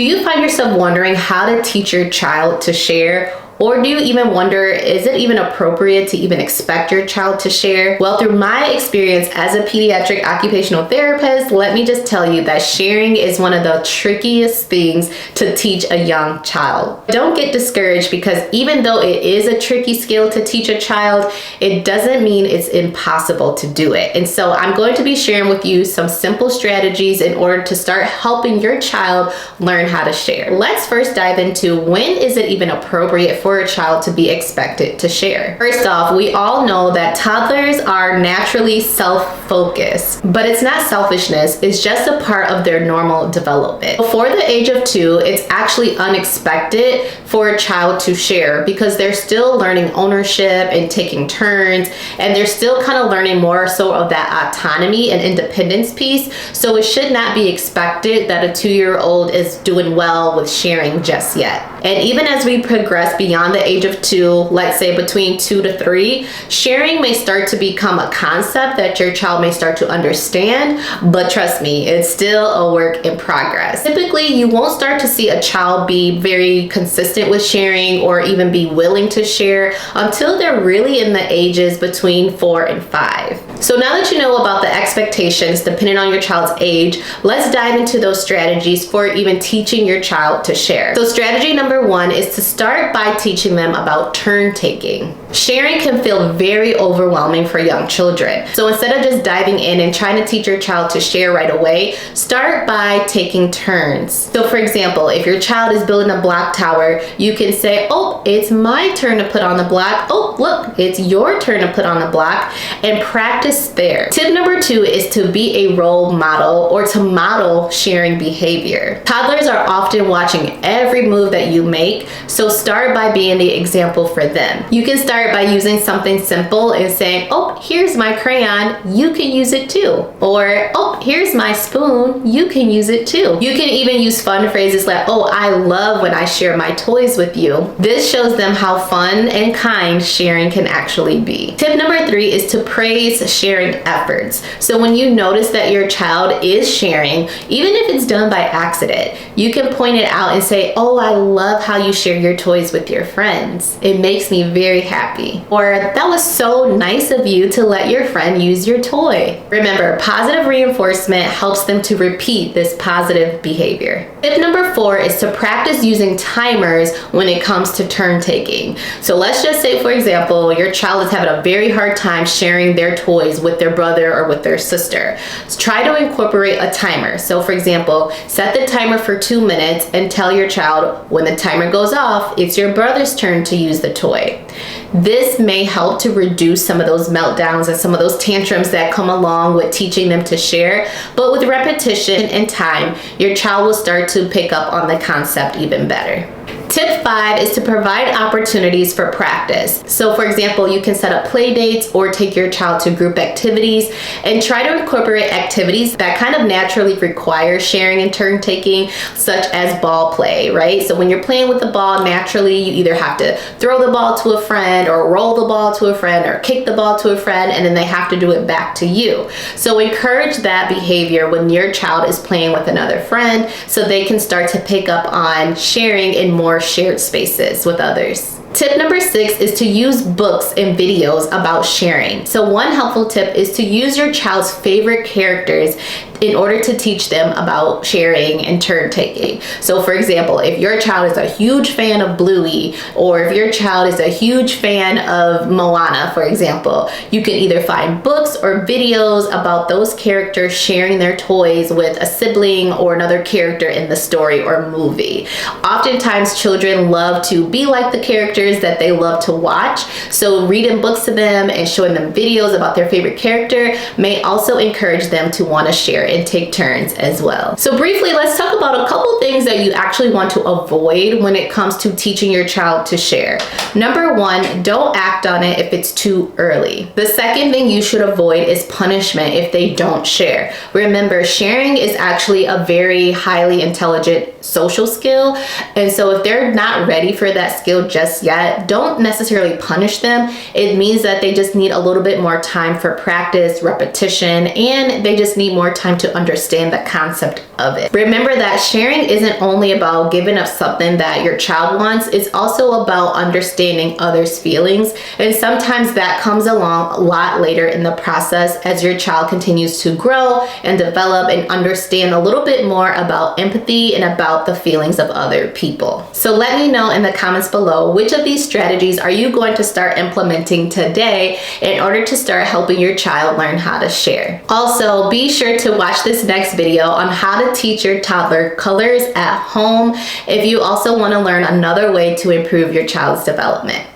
Do you find yourself wondering how to teach your child to share? Or do you even wonder, is it even appropriate to even expect your child to share? Well, through my experience as a pediatric occupational therapist, let me just tell you that sharing is one of the trickiest things to teach a young child. Don't get discouraged, because even though it is a tricky skill to teach a child, it doesn't mean it's impossible to do it. And so I'm going to be sharing with you some simple strategies in order to start helping your child learn how to share. Let's first dive into, when is it even appropriate for a child to be expected to share? First off, we all know that toddlers are naturally self-focused, but it's not selfishness, it's just a part of their normal development. Before the age of 2, it's actually unexpected for a child to share, because they're still learning ownership and taking turns, and they're still kind of learning more so of that autonomy and independence piece. So it should not be expected that a 2-year-old is doing well with sharing just yet. And even as we progress beyond the age of 2, let's say between 2 to 3, sharing may start to become a concept that your child may start to understand, but trust me, it's still a work in progress. Typically, you won't start to see a child be very consistent with sharing or even be willing to share until they're really in the ages between 4 and 5. So now that you know about the expectations depending on your child's age, let's dive into those strategies for even teaching your child to share. So strategy number 1 is to start by teaching them about turn taking. Sharing can feel very overwhelming for young children. So instead of just diving in and trying to teach your child to share right away, start by taking turns. So for example, if your child is building a block tower, you can say, oh, it's my turn to put on the block. Oh, look, it's your turn to put on the block, and practice there. Tip number 2 is to be a role model, or to model sharing behavior. Toddlers are often watching every move that you make, so start by being the example for them. You can start by using something simple and saying, oh, here's my crayon, you can use it too. Or, oh, here's my spoon, you can use it too. You can even use fun phrases like, oh, I love when I share my toys with you. This shows them how fun and kind sharing can actually be. Tip number 3 is to praise sharing efforts. So when you notice that your child is sharing, even if it's done by accident, you can point it out and say, oh, I love how you share your toys with your friends. It makes me very happy. Or, that was so nice of you to let your friend use your toy. Remember, positive reinforcement helps them to repeat this positive behavior. Tip number 4 is to practice using timers when it comes to turn taking. So let's just say, for example, your child is having a very hard time sharing their toys with their brother or with their sister. So try to incorporate a timer. So for example, set the timer for 2 minutes and tell your child, when the timer goes off, it's your brother's turn to use the toy. This may help to reduce some of those meltdowns and some of those tantrums that come along with teaching them to share. But with repetition and time, your child will start to pick up on the concept even better. Tip 5 is to provide opportunities for practice. So for example, you can set up play dates or take your child to group activities and try to incorporate activities that kind of naturally require sharing and turn taking, such as ball play, right? So when you're playing with the ball, naturally you either have to throw the ball to a friend or roll the ball to a friend or kick the ball to a friend, and then they have to do it back to you. So encourage that behavior when your child is playing with another friend, so they can start to pick up on sharing in more shared spaces with others. Tip number 6 is to use books and videos about sharing. So one helpful tip is to use your child's favorite characters in order to teach them about sharing and turn taking. So for example, if your child is a huge fan of Bluey, or if your child is a huge fan of Moana, for example, you can either find books or videos about those characters sharing their toys with a sibling or another character in the story or movie. Oftentimes children love to be like the characters that they love to watch, so reading books to them and showing them videos about their favorite character may also encourage them to want to share and take turns as well. So briefly, let's talk about a couple things that you actually want to avoid when it comes to teaching your child to share. Number 1, don't act on it if it's too early. The second thing you should avoid is punishment if they don't share. Remember, sharing is actually a very highly intelligent social skill, and so if they're not ready for that skill just yet, don't necessarily punish them. It means that they just need a little bit more time for practice, repetition, and they just need more time to understand the concept of it. Remember that sharing isn't only about giving up something that your child wants, it's also about understanding others' feelings. And sometimes that comes along a lot later in the process as your child continues to grow and develop and understand a little bit more about empathy and about the feelings of other people. So let me know in the comments below, which of these strategies are you going to start implementing today in order to start helping your child learn how to share. Also, be sure to watch this next video on how to teach your toddler colors at home if you also want to learn another way to improve your child's development.